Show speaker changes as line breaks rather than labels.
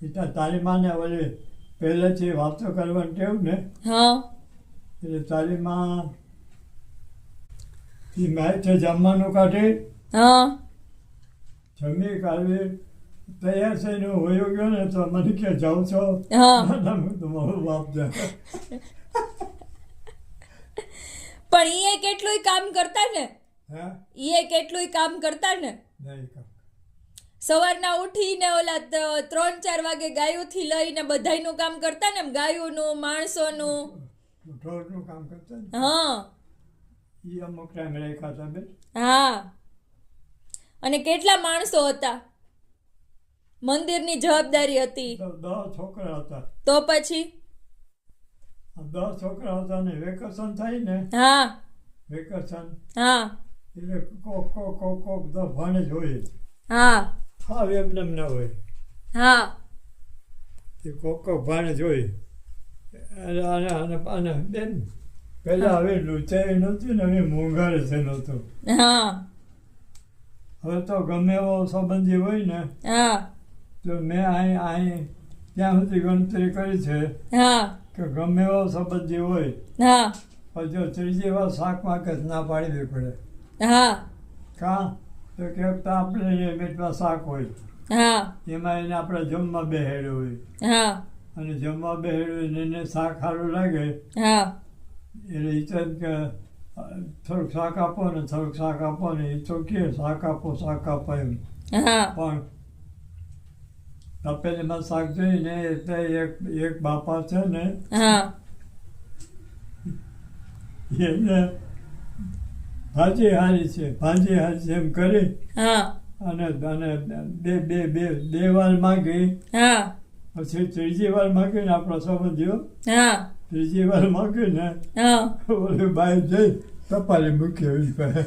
એટલે તારી માને ઓલી પહેલેથી વાતો કરવાની ટેવ ને,
હા
એટલે તારી માં એ મેચ જમવાનું કાઢે,
હા
જમી કાઢી તૈયાર થઈને હોયો ગયો ને તો મને કે જાઉં છો?
હા
ના, હું તો મારો બાપ જાય.
પણ એ કેટલું કામ કરતા ને,
હે
એ કેટલું કામ કરતા ને.
નહીં કામ.
સવારના ઉઠીને ઓલા 3-4 વાગે ગાયોથી લઈને બધાયનું કામ કરતા ને, ગાયોનું, માણસોનું.
ઢોરનું કામ કરતા ને
હા
એ અમુક ટાઈમ રેખા હતા બેન.
હા અને કેટલા માણસો હતા, મંદિરની જવાબદારી હતી.
તો 10 છોકરા હતા.
તો પછી
10 છોકરા હતા ને વેકેશન થાય ને,
હા
વેકેશન
હા
એટલે કોક તો ભણે જ હોય જ.
હા
હા એમને એમ ના હોય,
હા
એ કોક ભણે જ હોય. અને બેન પહેલાં હવે લૂંચાઈ નહોતી ને, હવે મોંઘારે છે નહોતું.
હા
હવે તો ગમે એવો સંબંધી હોય ને
હા
તો મેં અહીં ત્યાં સુધી ગણતરી કરી છે
હા
કે ગમે એવો સંબંધી હોય
હા
પણ જો ત્રીજી વાર શાક માકે ના પાડી દે પડે.
હા
કાં તો ક્યાંક તો આપણે મીઠમાં શાક હોય,
હા
એમાં એને આપણે જમવા બેહાડ્યો હોય,
હા
અને જમવા બેહાડ્યું ને એને શાક સારું લાગે
હા
એટલે એ તો એમ કે થોડુંક શાક આપો ને થોડુંક શાક આપો ને, એ તો કે શાક આપો એમ.
હા
પણ તપેલીમાં શાક જોઈને એટલે એક બાપા છે ને
હા
એને ભાજી હારી છે એમ કરી
હા
અને બે વાર માગી,
હા
પછી ત્રીજી વાર માગીને આપણો સંબંધીઓ
હા
ત્રીજી વાર માગીને
હા
ઓલી બાઈ જઈ ટપાલી મૂકી એવી પાસે.